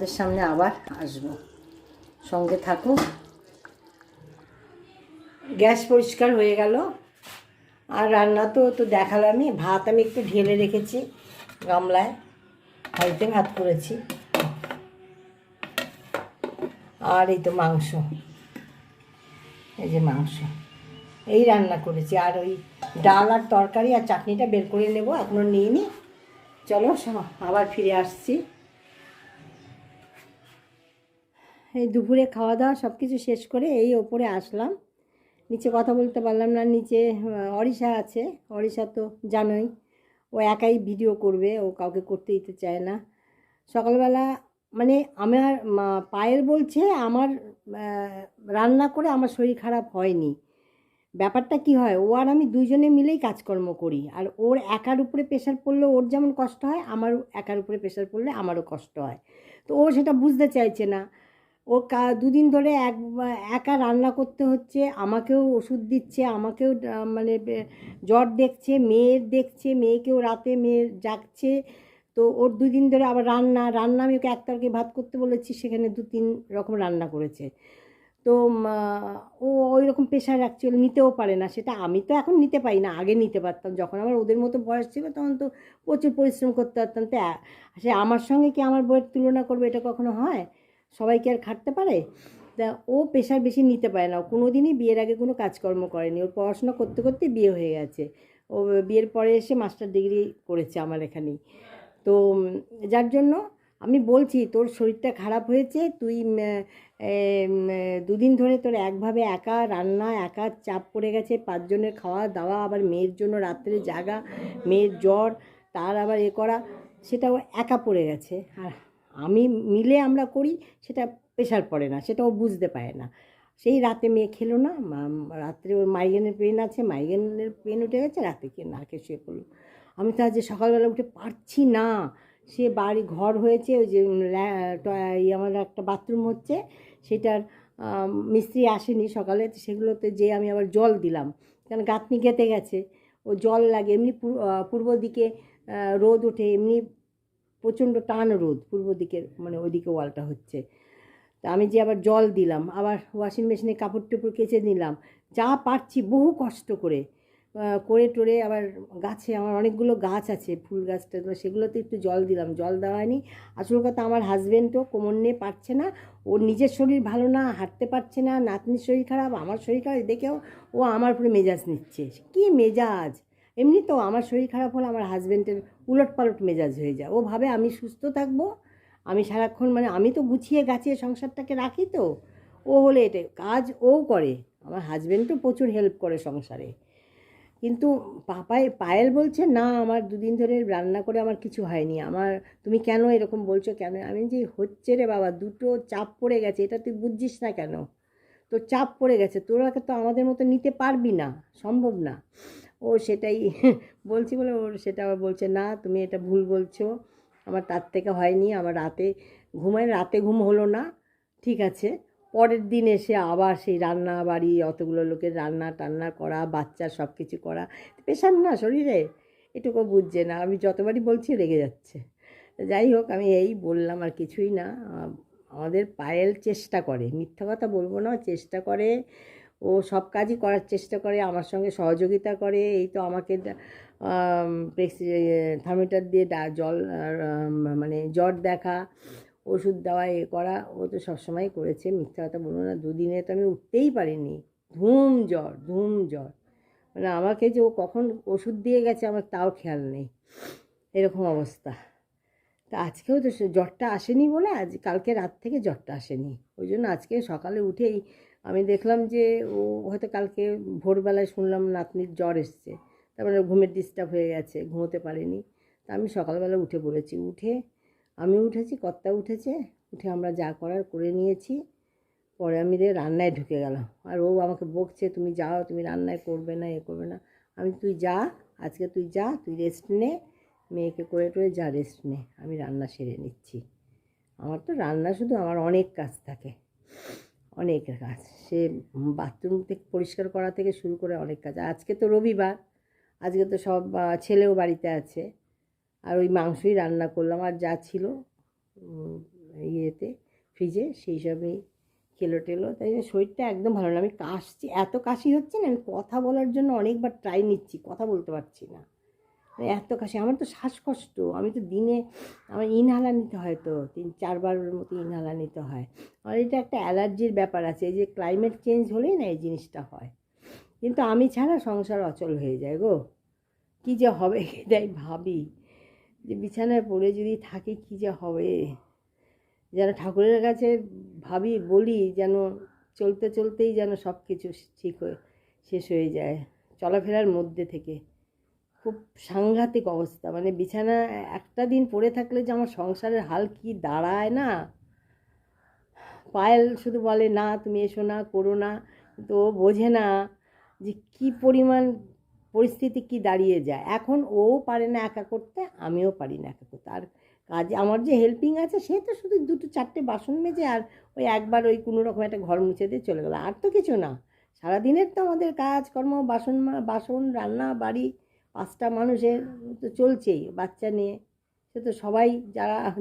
তোমাদের সামনে আবার আসবো, সঙ্গে থাকো। গ্যাস পরিষ্কার হয়ে গেল, আর রান্না তো দেখালামই। ভাত আমি একটু ঢেলে রেখেছি গামলায়, হাঁড়িতে ভাত করেছি। আর এই তো মাংস, এই যে মাংস এই রান্না করেছি। আর ওই ডাল আর তরকারি আর চাটনিটা বের করে নেব, এখনও নিইনি। চলো আবার ফিরে আসছি। এই দুপুরে খাওয়া দাওয়া সব কিছু শেষ করে এই ওপরে আসলাম। নিচে কথা বলতে পারলাম না, নিচে অরিষা আছে। অরিষা তো জানোই, ও একাই ভিডিও করবে, ও কাউকে করতে দিতে চায় না। সকালবেলা মানে আমার পায়েল বলছে আমার রান্না করে আমার শরীর খারাপ হয়নি। ব্যাপারটা কি হয়, ও আর আমি দুইজনে মিলেই কাজকর্ম করি, আর ওর একার উপরে প্রেশার পড়লে ওর যেমন কষ্ট হয়, আমারও একার উপরে প্রেশার পড়লে আমারও কষ্ট হয়। তো ও সেটা বুঝতে চাইছে না। ও দুদিন ধরে একা রান্না করতে হচ্ছে, আমাকেও ওষুধ দিচ্ছে, আমাকেও মানে জ্বর দেখছে, মেয়ের দেখছে, মেয়েকেও রাতে মেয়ের জাগছে। তো ওর দুদিন ধরে আবার রান্না আমি ওকে এক তরকারি ভাত করতে বলেছি, সেখানে 2-3 রকম রান্না করেছে। তো ও ওই রকম প্রেশার অ্যাকচুয়ালি নিতেও পারে না। সেটা আমি তো এখন নিতে পারি না, আগে নিতে পারতাম। যখন আমার ওদের মতো বয়স ছিল তখন তো প্রচুর পরিশ্রম করতে পারতাম। তো সে আমার সঙ্গে কি আমার বইয়ের তুলনা করবে, এটা কখনো হয়? সবাই কি আর খাটতে পারে? তা ও প্রেশার বেশি নিতে পারে না। ও কোনো দিনই বিয়ের আগে কোনো কাজকর্ম করেনি, ওর পড়াশোনা করতে করতে বিয়ে হয়ে গেছে। ও বিয়ের পরে এসে মাস্টার ডিগ্রি করেছে আমার এখানেই। তো যার জন্য আমি বলছি, তোর শরীরটা খারাপ হয়েছে, তুই 2 দিন ধরে তোর একভাবে একা রান্না, একা চাপ পড়ে গেছে, 5 জনের খাওয়া দাওয়া, আবার মেয়ের জন্য রাত্রে জাগা, মেয়ের জ্বর, তার আবার করা, সেটাও একা পড়ে গেছে। আর আমি মিলে আমরা করি, সেটা প্রেশার পড়ে না, সেটাও বুঝতে পারে না। সেই রাতে মেয়ে খেলো না, রাত্রে ওর মাইগ্রেনের পেন আছে, মাইগ্রেনের পেন উঠে গেছে, রাতে না খেয়ে শুয়ে পড়লো। আমি তো আজ সকালবেলা উঠে পারছি না। সে বাড়ি ঘর হয়েছে, ওই যে আমার একটা বাথরুম হচ্ছে, সেটার মিস্ত্রি আসেনি সকালে, সেগুলোতে যে আমি আবার জল দিলাম, কারণ গাঁথনি গেঁথে গেছে। ও জল লাগে, এমনি পূর্ব দিকে রোদ ওঠে, এমনি প্রচণ্ড টান রোদ পূর্ব দিকের, মানে ওইদিকে ওয়ালটা হচ্ছে। তা আমি যে আবার জল দিলাম, আবার ওয়াশিং মেশিনে কাপড় টুপড় কেচে নিলাম, যা পারছি বহু কষ্ট করে করে টোরে। আবার গাছে আমার অনেকগুলো গাছ আছে, ফুল গাছটা, সেগুলোতে একটু জল দিলাম, জল দেওয়া হয়নি। আসল কথা, আমার হাজব্যান্ডও কোমর নিয়ে পারছে না, ওর নিজের শরীর ভালো না, হাঁটতে পারছে না, নাতনির শরীর খারাপ, আমার শরীর খারাপ, দেখেও ও আমার উপরে মেজাজ নিচ্ছে। কী মেজাজ! এমনি তো আমার শরীর খারাপ হলে আমার হাজব্যান্ডের উলট পালট মেজাজ হয়ে যায়। ও ভাবে আমি সুস্থ থাকবো, আমি সারাক্ষণ মানে আমি তো গুছিয়ে গাছিয়ে সংসারটাকে রাখি। তো ও হলে এটা কাজ ও করে, আমার হাজব্যান্ডও প্রচুর হেল্প করে সংসারে। কিন্তু পায়েল বলছে না, আমার 2 দিন ধরে রান্না করে আমার কিছু হয়নি, আমার তুমি কেন এরকম বলছো কেন? আমি যে হচ্ছে রে বাবা, দুটো চাপ পড়ে গেছে, এটা তুই বুঝছিস না কেন? তো চাপ পড়ে গেছে, তোরা তো আমাদের মতো নিতে পারবি না, সম্ভব না। ও সেটাই বলছি বলে ওর সেটা আবার বলছে, না তুমি এটা ভুল বলছো, আমার তার থেকে হয়নি, আমার রাতে ঘুম হলো না। ঠিক আছে, পরের দিন এসে আবার সেই রান্না বাড়ি, অতগুলো লোকের রান্না টান্না করা, বাচ্চার সব কিছু করা, প্রেশার না শরীরে, এটুকু বুঝছে না। আমি যতবারই বলছি রেগে যাচ্ছে। যাই হোক, আমি এই বললাম, আর কিছুই না। আমাদের পায়েল চেষ্টা করে, মিথ্যা কথা বলবো না, চেষ্টা করে, ও সব কাজই করার চেষ্টা করে, আমার সঙ্গে সহযোগিতা করে। এই তো আমাকে থার্মোমিটার দিয়ে জল মানে জ্বর দেখা, ওষুধ দেওয়া, করা, ও তো সবসময় করেছে। মিথ্যা কথা বলবো না, 2 দিনে তো আমি উঠতেই পারিনি, ধুম জ্বর। মানে আমাকে যে ও কখন ওষুধ দিয়ে গেছে আমার তাও খেয়াল নেই, এরকম অবস্থা। তা আজকেও তো জ্বরটা আসেনি বলে, কালকে রাত থেকে জ্বরটা আসেনি, ওই জন্য আজকে সকালে উঠেই আমি দেখলাম যে ও হয়তো কালকে ভোরবেলায় শুনলাম নাতনির জ্বর এসছে, তারপরে ঘুমের ডিস্টার্ব হয়ে গেছে, ঘুমোতে পারিনি। তা আমি সকালবেলা উঠে পড়েছি, আমি উঠেছি, কর্তা উঠেছে, উঠে আমরা যা করার করে নিয়েছি। পরে আমি রান্নায় ঢুকে গেলাম, আর ও আমাকে বকছে, তুমি যাও, তুমি রান্নায় করবে না, করবে না। তুই যা, আজকে তুই যা, তুই রেস্ট নে, মেয়েকে করে টোরে যা, রেস্ট নে, আমি রান্না সেরে নিচ্ছি। আমার তো রান্না শুধু, আমার অনেক কাজ থাকে, অনেক কাজ, সে বাথরুম থেকে পরিষ্কার করা থেকে শুরু করে অনেক কাজ। আজকে তো রবিবার, আজকে তো সব ছেলেও বাড়িতে আছে, আর ওই মাংসই রান্না করলাম, আর যা ছিল ইয়েতে ফ্রিজে, সেই সবই খেলো টেলো, তাই জন্য শরীরটা একদম ভালো না। আমি কাশছি, এত কাশি হচ্ছে না, আমি কথা বলার জন্য অনেকবার ট্রাই নিচ্ছি, কথা বলতে পারছি না, এত কাশি। আমার তো শ্বাসকষ্ট, আমি তো দিনে আমার ইনহেলার নিতে হয়, তো 3-4 বারের মতো ইনহেলার নিতে হয়। আর এটা একটা অ্যালার্জির ব্যাপার আছে, এই যে ক্লাইমেট চেঞ্জ হলেই না এই জিনিসটা হয়। কিন্তু আমি ছাড়া সংসার অচল হয়ে যায় গো, কী যে হবে এটাই ভাবি, যে বিছানায় পড়ে যদি থাকি কী যে হবে। যেন ঠাকুরের কাছে ভাবি, বলি যেন চলতে চলতেই যেন সব কিছু ঠিক হয়ে শেষ হয়ে যায়, চলাফেরার মধ্যে থেকে। খুব সাংঘাতিক অবস্থা, মানে বিছানা একটা দিন পড়ে থাকলে যে আমার সংসারের হাল কি দাঁড়ায় না। পায়েল শুধু বলে না তুমি এসো না, করো না, কিন্তু ও বোঝে না যে কী পরিমাণ পরিস্থিতি কি দাঁড়িয়ে যায়। এখন ও পারে না একা করতে, আমিও পারি না একা করতে। আর কাজে আমার যে হেল্পিং আছে, সে তো শুধু 2-4টে বাসন মেজে আর ওই একবার ওই কোনো রকম একটা ঘর মুছে দিয়ে চলে গেলো, আর তো কিছু না। সারাদিনের তো আমাদের কাজকর্ম, বাসন রান্না বাড়ি, 5টা মানুষের তো চলছেই, বাচ্চা নিয়ে। সে তো সবাই,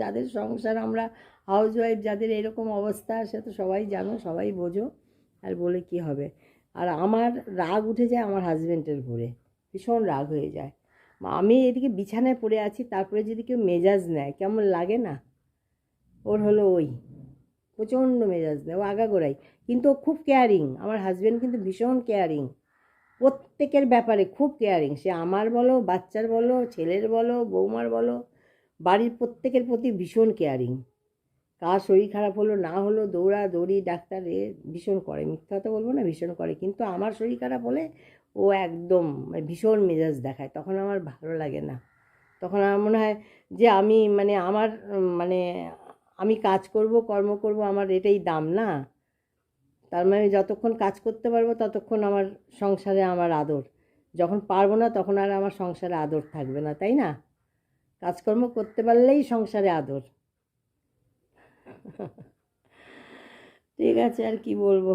যাদের সংসার, আমরা হাউসওয়াইফ যাদের এরকম অবস্থা, সে তো সবাই জানো, সবাই বোঝো, আর বলে কি হবে। আর আমার রাগ উঠে যায় আমার হাজব্যান্ডের উপরে, ভীষণ রাগ হয়ে যায়। আমি এদিকে বিছানায় পড়ে আছি, তারপরে যদি কেউ মেজাজ নেয় কেমন লাগে না। ওর হলো ওই প্রচণ্ড মেজাজ নেয়, ও আগাগোড়াই। কিন্তু ও খুব কেয়ারিং, আমার হাজব্যান্ড কিন্তু ভীষণ কেয়ারিং, প্রত্যেকের ব্যাপারে খুব কেয়ারিং। সে আমার বলো, বাচ্চার বলো, ছেলের বলো, বৌমার বলো, বাড়ির প্রত্যেকের প্রতি ভীষণ কেয়ারিং। কার শরীর খারাপ হলো না হলো, দৌড়াদৌড়ি ডাক্তার ভীষণ করে, মিথ্যা কথা বলবো না, ভীষণ করে। কিন্তু আমার শরীর খারাপ হলে ও একদম ভীষণ মেজাজ দেখায়, তখন আমার ভালো লাগে না। তখন আমার মনে হয় যে আমি আমার আমি কাজ করব, কর্ম করব, আমার এটাই দাম না। তার মানে যতক্ষণ কাজ করতে পারবো ততক্ষণ আমার সংসারে আমার আদর, যখন পারবো না তখন আর আমার সংসারে আদর থাকবে না, তাই না? কাজকর্ম করতে পারলেই সংসারে আদর। ঠিক আছে, আর কি বলবো।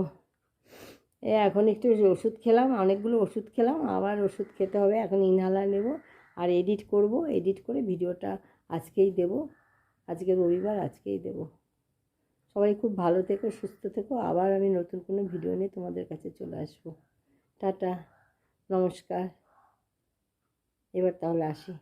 এখন একটু ওষুধ খেলাম, অনেকগুলো ওষুধ খেলাম, আবার ওষুধ খেতে হবে। এখন ইনহেলার নেব আর এডিট করব, এডিট করে ভিডিওটা আজকেই দেব। আজকে রবিবার, আজকেই দেব। সবাই খুব ভালো থেকো, সুস্থ থেকো। আবার আমি নতুন কোনো ভিডিও নিয়ে তোমাদের কাছে চলে আসবো। টাটা, নমস্কার। এবার তাহলে আসি।